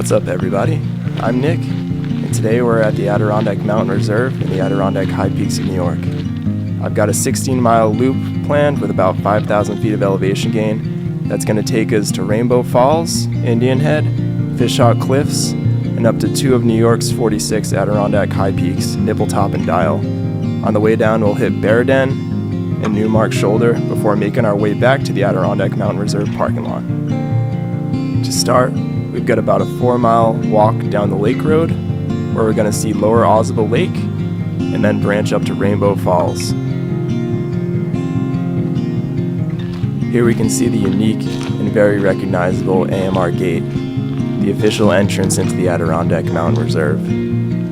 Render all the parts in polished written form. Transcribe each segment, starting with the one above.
What's up, everybody? I'm Nick, and today we're at the Adirondack Mountain Reserve in the Adirondack High Peaks of New York. I've got a 16-mile loop planned with about 5,000 feet of elevation gain that's going to take us to Rainbow Falls, Indian Head, Fishhawk Cliffs, and up to two of New York's 46 Adirondack high peaks, Nippletop and Dial. On the way down, we'll hit Barrenden and Noonmark Shoulder before making our way back to the Adirondack Mountain Reserve parking lot. To start, we've got about a 4-mile walk down the lake road where we're going to see Lower Ausable Lake and then branch up to Rainbow Falls. Here we can see the unique and very recognizable AMR gate, the official entrance into the Adirondack Mountain Reserve.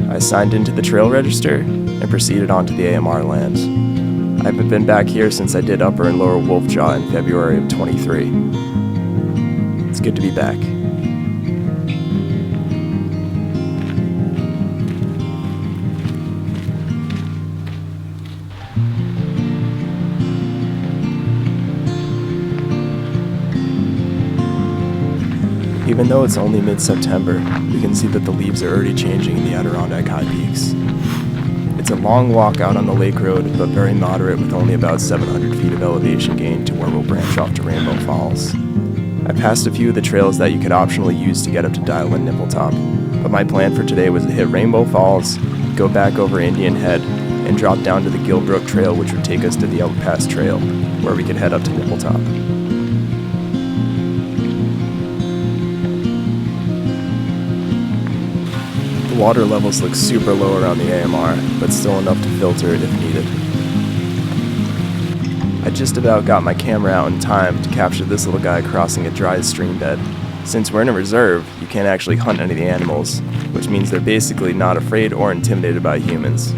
I signed into the trail register and proceeded onto the AMR lands. I haven't been back here since I did Upper and Lower Wolfjaw in February of 23. It's good to be back. Even though it's only mid-September, we can see that the leaves are already changing in the Adirondack high peaks. It's a long walk out on the lake road, but very moderate with only about 700 feet of elevation gain to where we'll branch off to Rainbow Falls. I passed a few of the trails that you could optionally use to get up to Dial and Nippletop, but my plan for today was to hit Rainbow Falls, go back over Indian Head, and drop down to the Gill Brook trail, which would take us to the Elk Pass trail, where we could head up to Nippletop. The water levels look super low around the AMR, but still enough to filter it if needed. I just about got my camera out in time to capture this little guy crossing a dry stream bed. Since we're in a reserve, you can't actually hunt any of the animals, which means they're basically not afraid or intimidated by humans.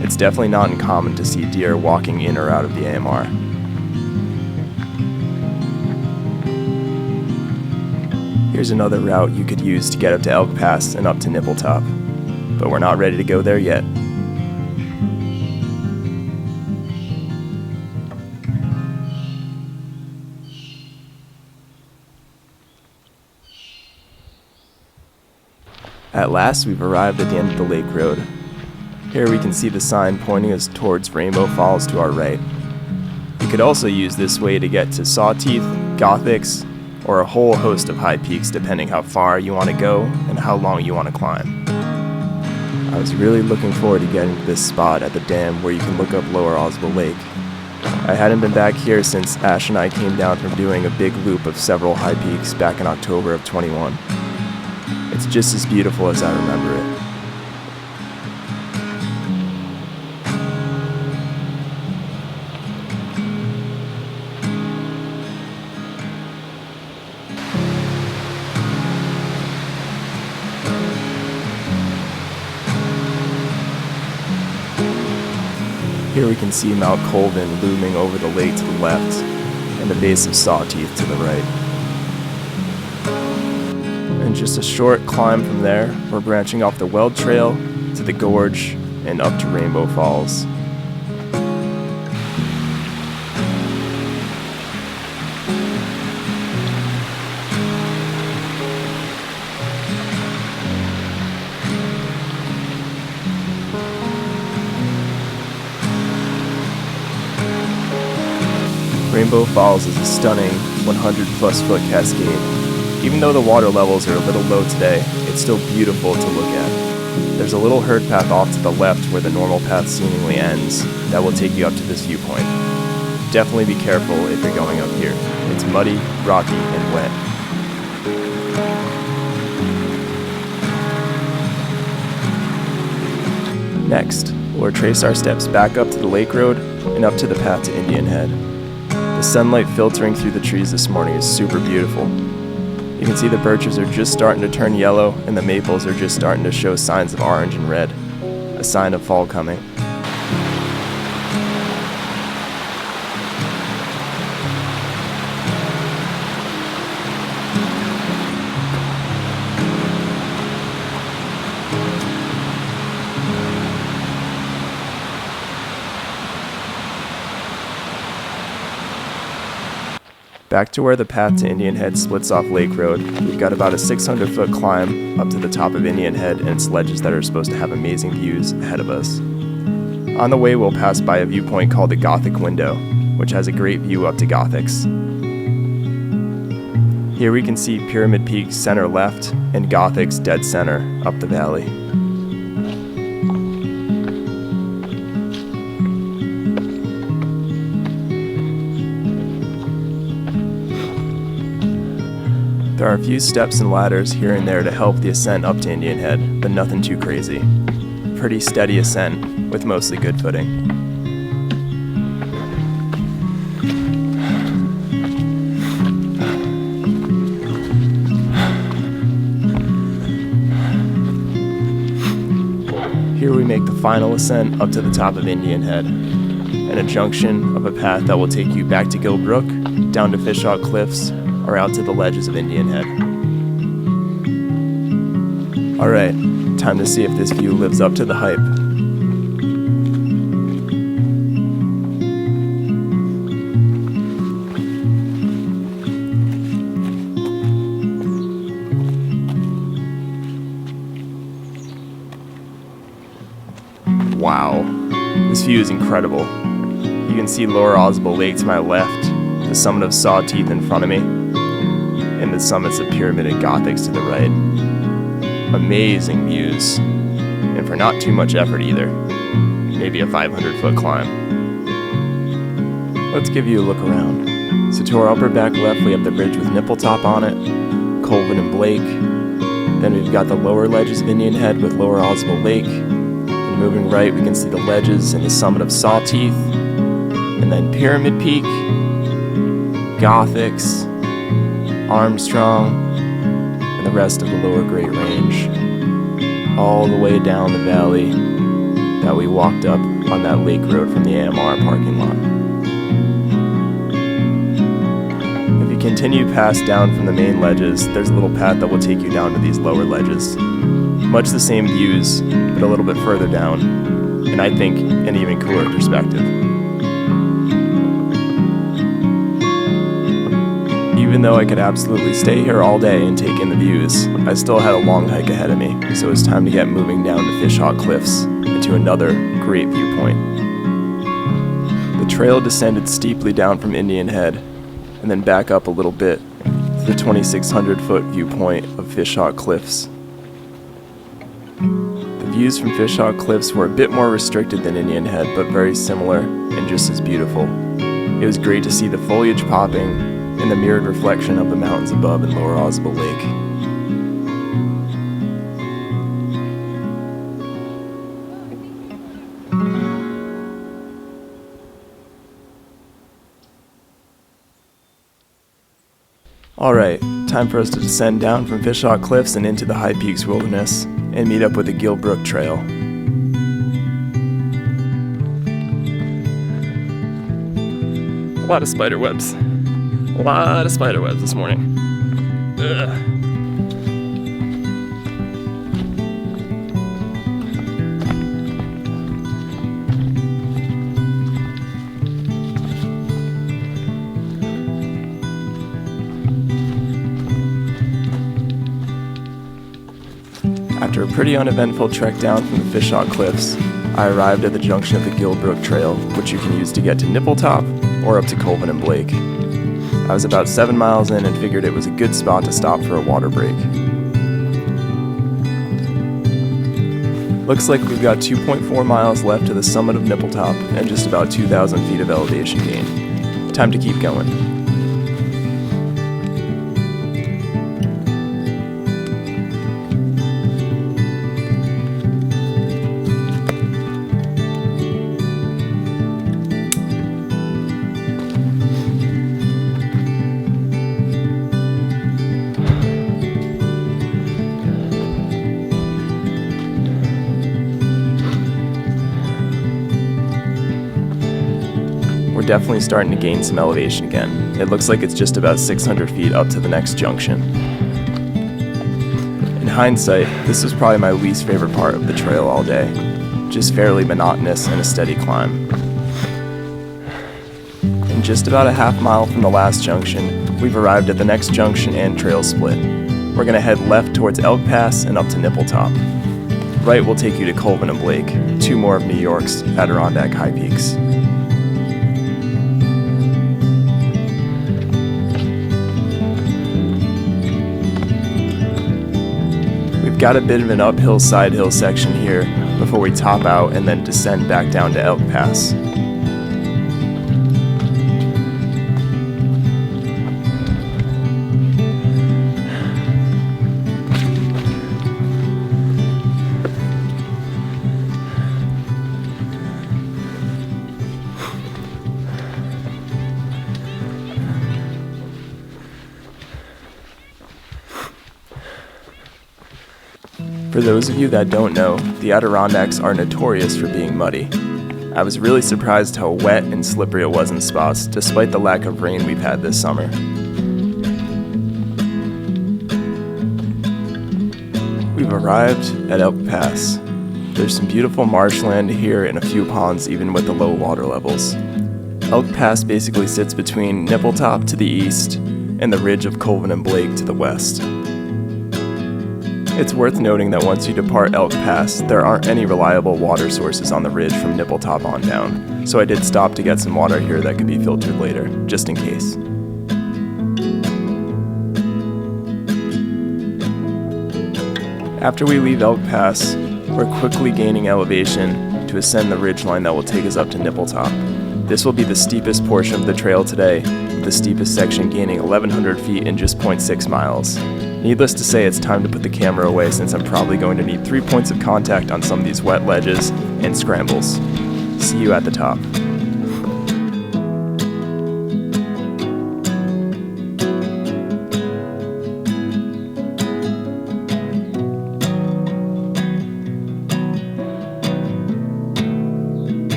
It's definitely not uncommon to see deer walking in or out of the AMR. Here's another route you could use to get up to Elk Pass and up to Nippletop, but we're not ready to go there yet. At last, we've arrived at the end of the lake road. Here we can see the sign pointing us towards Rainbow Falls to our right. You could also use this way to get to Sawteeth, Gothics, or a whole host of high peaks depending how far you want to go and how long you want to climb. I was really looking forward to getting to this spot at the dam where you can look up Lower Ausable Lake. I hadn't been back here since Ash and I came down from doing a big loop of several high peaks back in October of 21. It's just as beautiful as I remember it. Here we can see Mount Colvin looming over the lake to the left, and the base of Sawteeth to the right. And just a short climb from there, we're branching off the Weld Trail to the gorge and up to Rainbow Falls. Rainbow Falls is a stunning 100-plus foot cascade. Even though the water levels are a little low today, it's still beautiful to look at. There's a little herd path off to the left where the normal path seemingly ends that will take you up to this viewpoint. Definitely be careful if you're going up here. It's muddy, rocky, and wet. Next, we'll retrace our steps back up to the lake road and up to the path to Indian Head. The sunlight filtering through the trees this morning is super beautiful. You can see the birches are just starting to turn yellow and the maples are just starting to show signs of orange and red, a sign of fall coming. Back to where the path to Indian Head splits off Lake Road, we've got about a 600-foot climb up to the top of Indian Head and its ledges that are supposed to have amazing views ahead of us. On the way, we'll pass by a viewpoint called the Gothic Window, which has a great view up to Gothics. Here we can see Pyramid Peak center left and Gothics dead center up the valley. There are a few steps and ladders here and there to help the ascent up to Indian Head, but nothing too crazy. Pretty steady ascent with mostly good footing. Here we make the final ascent up to the top of Indian Head, and a junction of a path that will take you back to Gill Brook, down to Fishhawk Cliffs, or out to the ledges of Indian Head. Alright, time to see if this view lives up to the hype. Wow, this view is incredible. You can see Lower Ausable Lake to my left, the summit of Sawteeth in front of me, and the summits of Pyramid and Gothics to the right. Amazing views, and for not too much effort either. Maybe a 500-foot climb. Let's give you a look around. So to our upper back left, we have the bridge with Nippletop on it, Colvin and Blake. Then we've got the lower ledges of Indian Head with Lower Ausable Lake. And moving right, we can see the ledges and the summit of Sawteeth, and then Pyramid Peak, Gothics, Armstrong, and the rest of the lower Great Range, all the way down the valley that we walked up on that lake road from the AMR parking lot. If you continue past down from the main ledges, there's a little path that will take you down to these lower ledges. Much the same views, but a little bit further down, and I think an even cooler perspective. Even though I could absolutely stay here all day and take in the views, I still had a long hike ahead of me, so it was time to get moving down to Fishhawk Cliffs and to another great viewpoint. The trail descended steeply down from Indian Head and then back up a little bit to the 2,600-foot viewpoint of Fishhawk Cliffs. The views from Fishhawk Cliffs were a bit more restricted than Indian Head, but very similar and just as beautiful. It was great to see the foliage popping and the mirrored reflection of the mountains above in Lower Ausable Lake. Alright, time for us to descend down from Fishhawk Cliffs and into the High Peaks Wilderness and meet up with the Gill Brook Trail. A lot of spider webs. A lot of spider webs this morning. Ugh. After a pretty uneventful trek down from the Fishhawk Cliffs, I arrived at the junction of the Gill Brook Trail, which you can use to get to Nippletop or up to Colvin and Blake. I was about 7 miles in and figured it was a good spot to stop for a water break. Looks like we've got 2.4 miles left to the summit of Nippletop and just about 2,000 feet of elevation gain. Time to keep going. Definitely starting to gain some elevation again. It looks like it's just about 600 feet up to the next junction. In hindsight, this was probably my least favorite part of the trail all day. Just fairly monotonous and a steady climb. In just about a half mile from the last junction, we've arrived at the next junction and trail split. We're going to head left towards Elk Pass and up to Nippletop. Right will take you to Colvin and Blake, two more of New York's Adirondack high peaks. We've got a bit of an uphill side hill section here before we top out and then descend back down to Elk Pass. For those of you that don't know, the Adirondacks are notorious for being muddy. I was really surprised how wet and slippery it was in spots, despite the lack of rain we've had this summer. We've arrived at Elk Pass. There's some beautiful marshland here and a few ponds even with the low water levels. Elk Pass basically sits between Nippletop to the east and the ridge of Colvin and Blake to the west. It's worth noting that once you depart Elk Pass, there aren't any reliable water sources on the ridge from Nippletop on down, so I did stop to get some water here that could be filtered later, just in case. After we leave Elk Pass, we're quickly gaining elevation to ascend the ridgeline that will take us up to Nippletop. This will be the steepest portion of the trail today, with the steepest section gaining 1,100 feet in just 0.6 miles. Needless to say, it's time to put the camera away since I'm probably going to need 3 points of contact on some of these wet ledges and scrambles. See you at the top.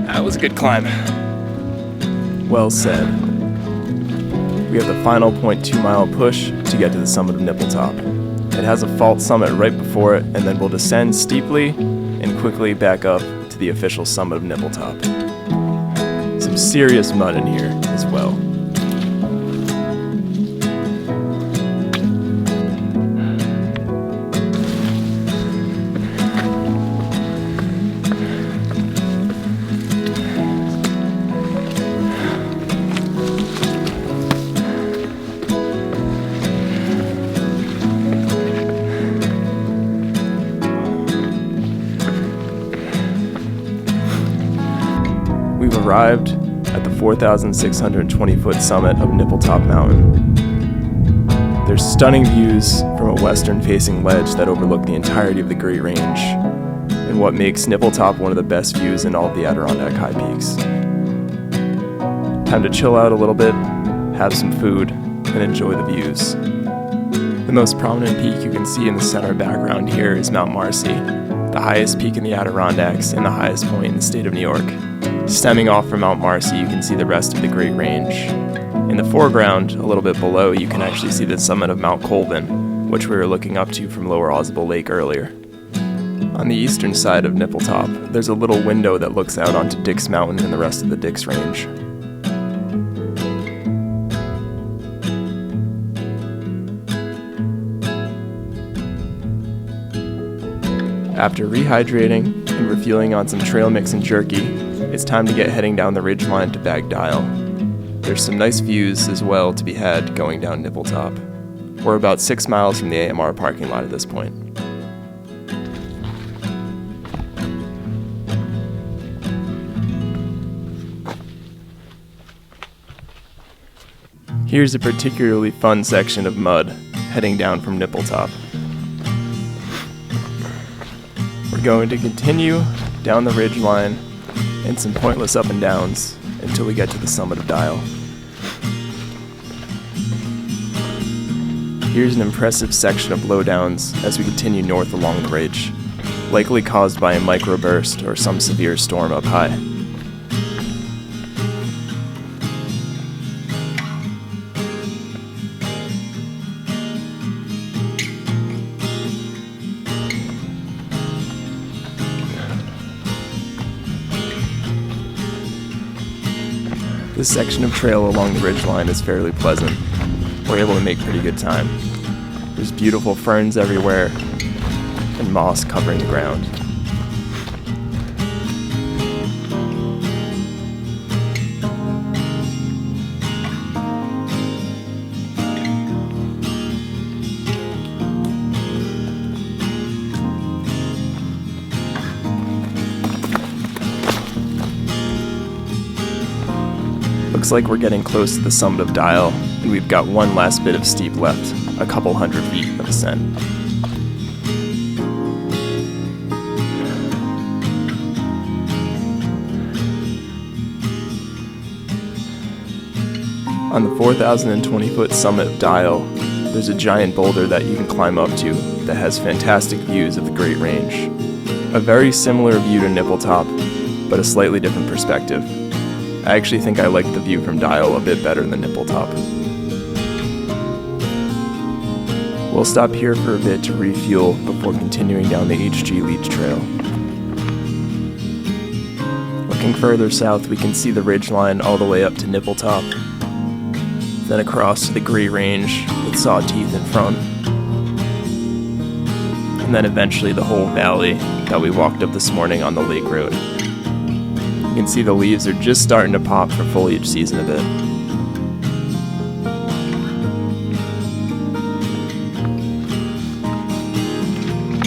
That was a good climb. Well said. We have the final 0.2 mile push to get to the summit of Nippletop. It has a fault summit right before it, and then we'll descend steeply and quickly back up to the official summit of Nippletop. Some serious mud in here as well. We've arrived at the 4,620-foot summit of Nippletop Mountain. There's stunning views from a western-facing ledge that overlook the entirety of the Great Range, and what makes Nippletop one of the best views in all of the Adirondack high peaks. Time to chill out a little bit, have some food, and enjoy the views. The most prominent peak you can see in the center background here is Mount Marcy, the highest peak in the Adirondacks and the highest point in the state of New York. Stemming off from Mount Marcy, you can see the rest of the Great Range. In the foreground, a little bit below, you can actually see the summit of Mount Colvin, which we were looking up to from lower Ausable Lake earlier. On the eastern side of Nippletop, there's a little window that looks out onto Dix Mountain and the rest of the Dix Range. After rehydrating and refueling on some trail mix and jerky, it's time to get heading down the ridgeline to Bag Dial. There's some nice views as well to be had going down Nippletop. We're about 6 miles from the AMR parking lot at this point. Here's a particularly fun section of mud heading down from Nippletop. We're going to continue down the ridgeline and some pointless up and downs until we get to the summit of Dial. Here's an impressive section of blowdowns as we continue north along the ridge, likely caused by a microburst or some severe storm up high. This section of trail along the ridgeline is fairly pleasant. We're able to make pretty good time. There's beautiful ferns everywhere and moss covering the ground. Looks like we're getting close to the summit of Dial, and we've got one last bit of steep left, a couple hundred feet of ascent. On the 4,020-foot summit of Dial, there's a giant boulder that you can climb up to that has fantastic views of the Great Range. A very similar view to Nippletop, but a slightly different perspective. I actually think I like the view from Dial a bit better than Nippletop. We'll stop here for a bit to refuel before continuing down the HG Leach Trail. Looking further south, we can see the ridgeline all the way up to Nippletop, then across to the Great Range with Sawteeth in front, and then eventually the whole valley that we walked up this morning on the Lake Road. You can see the leaves are just starting to pop for foliage season a bit.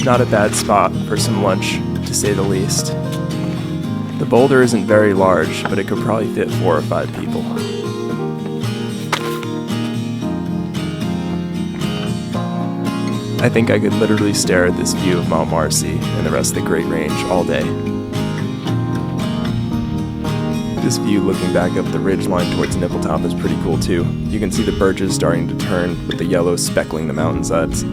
Not a bad spot for some lunch, to say the least. The boulder isn't very large, but it could probably fit 4 or 5 people. I think I could literally stare at this view of Mount Marcy and the rest of the Great Range all day. This view looking back up the ridgeline towards Nippletop is pretty cool too. You can see the birches starting to turn with the yellow speckling the mountainsides.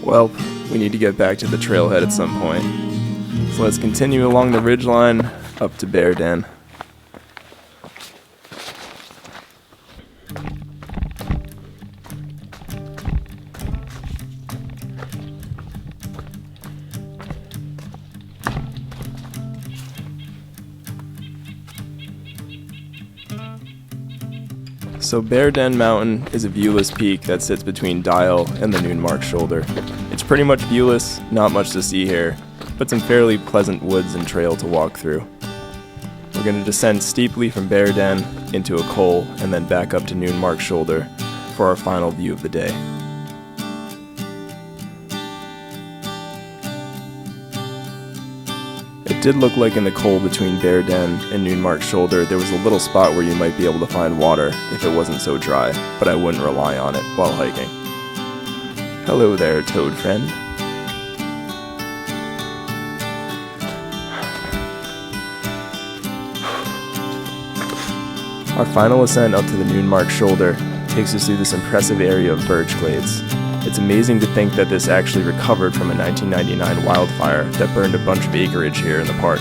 Well, we need to get back to the trailhead at some point. So let's continue along the ridgeline up to Bear Den. So Bear Den Mountain is a viewless peak that sits between Dial and the Noonmark Shoulder. It's pretty much viewless, not much to see here, but some fairly pleasant woods and trail to walk through. We're going to descend steeply from Bear Den into a col and then back up to Noonmark Shoulder for our final view of the day. It did look like in the col between Bear Den and Noonmark Shoulder there was a little spot where you might be able to find water if it wasn't so dry, but I wouldn't rely on it while hiking. Hello there, toad friend. Our final ascent up to the Noonmark Shoulder takes us through this impressive area of birch glades. It's amazing to think that this actually recovered from a 1999 wildfire that burned a bunch of acreage here in the park.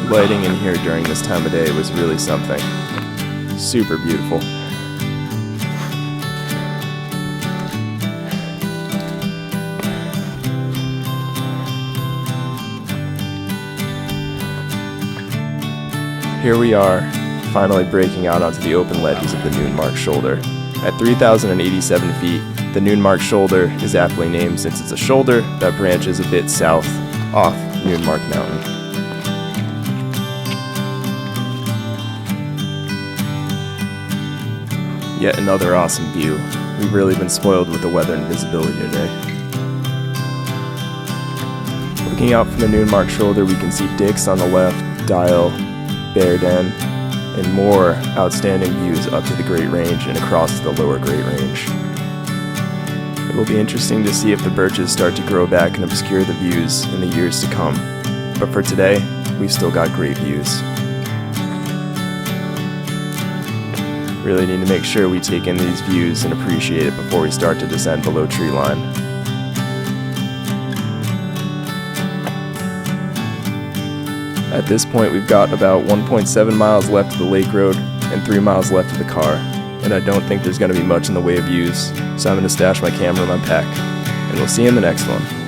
The lighting in here during this time of day was really something. Super beautiful. Here we are, finally breaking out onto the open ledges of the Noonmark Shoulder. At 3,087 feet, the Noonmark Shoulder is aptly named since it's a shoulder that branches a bit south off Noonmark Mountain. Yet another awesome view. We've really been spoiled with the weather and visibility today. Looking out from the Noonmark Shoulder, we can see Dix on the left, Dial, Bear Den, and more outstanding views up to the Great Range and across to the lower Great Range. It will be interesting to see if the birches start to grow back and obscure the views in the years to come. But for today, we've still got great views. Really need to make sure we take in these views and appreciate it before we start to descend below tree line. At this point, we've got about 1.7 miles left of the lake road and 3 miles left of the car, and I don't think there's going to be much in the way of views, so I'm going to stash my camera in my pack, and we'll see you in the next one.